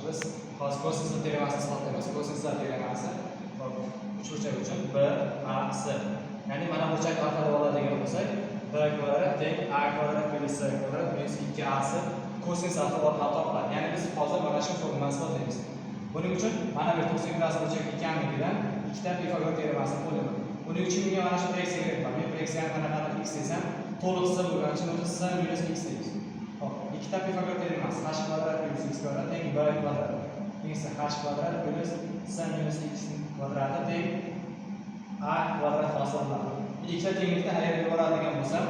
biz hozir kosinus teoremasini isbotlaymiz. Kosinus teoremasi uchburchak uchun b a s. Ya'ni mana burchak alfa deb oladigan bo'lsak, b kvadrat teng a kvadrat minus c kvadrat minus 2ac kosinus alfa orqali topiladi. Ya'ni biz hozir mana shu formulani isbotlaymiz. Buning uchun mana bu 90 gradus burchak ekanligidan ikkita Pifagor teoremasini qo'lladim. Buning uchun menga mana shu proyeksiyaga kiraman. Men proyeksiyani qanaqa x desam, to'liq qilsa bo'lgani uchun o'zi c minus x deymiz. Hop, ikkita Pifagor teoremasi h kvadrat minus x kvadrat teng b kvadrat. Esa h kvadrat minus c minus x kvadrati teng a kvadrat hosil bo'ladi. Ikkita tenglikdan ayirib yuboradigan bo'lsam,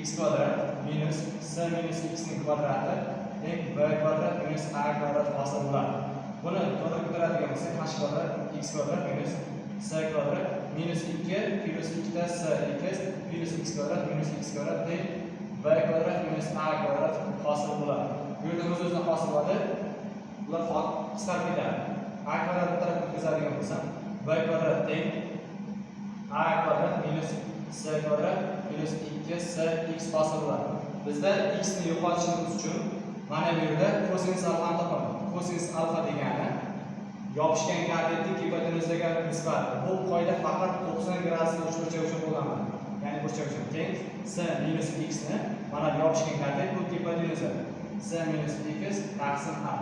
x kvadrat minus c minus x ning kvadrati teng b kvadrat minus a kvadrat hosil bo'ladi. Buni to'g'ri ko'taradigan bo'lsak, h kvadrat x kvadrat minus c kvadrat minus 2 plus 2 ta c x plus x kvadrat minus x kvadrat teng b kvadrat minus a kvadrat hosil bo'ladi. Bu yerda o'z-o'zidan hosil bo'ladi. Ular qisqarib ketadi. A kvadrat bir tarafga o'tkazadigan bo'lsam, b kvadrat teng a kvadrat minus c kvadrat minus 2c x hosil bo'ladi. Bizda x ni yo'qotishimiz uchun mana bu yerda kosinus alfani topamiz. Kosinus alfa degani yopishgan kadetning gipotenuzaga nisbat. Bu qoida faqat 90 gradusli uchburchak uchun qo'llaniladi. Ya'ni burchak uchun teng c minus x ni mana bu yopishgan kadet bu gipotenuza c minus x taqsim a.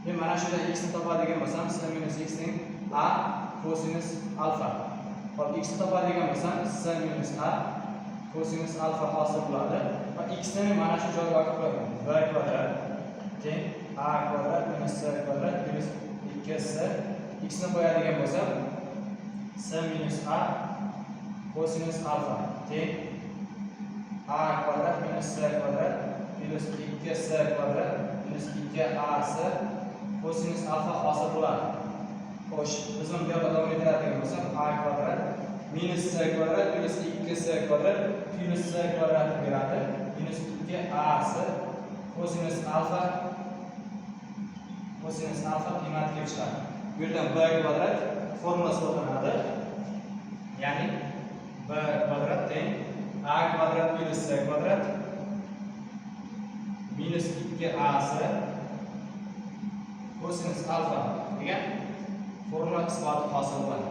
Men mana shunda x ni topadigan bo'lsam, c minus x ning a kosinus alfa. Hop, x ni topadigan bo'lsam, c minus a kosinus alfa hosil bo'ladi. Va x ni mana shu joyga olib qo'yaman. b kvadrat teng a kvadrat minus c kvadrat minus 2c. X ni qo'yadigan bo'lsam, c minus a kosinus alfa teng a kvadrat minus c kvadrat minus 2c kvadrat minus 2ac kosinus alfa hosil bo'ladi. Xo'sh, biz uni bu yerda davom ettiradigan bo'lsak, a kvadrat minus c kvadrat minus 2c kvadrat plus c kvadrat beradi. Minus 2ac kosinus alfa qiymati kelib chiqadi. Bu yerdan b kvadrat formulasi qo'llanadi. Ya'ni b kvadrat teng a kvadrat minus c kvadrat minus 2ac kosinus alfa degan formula isboti hosil bo'ladi.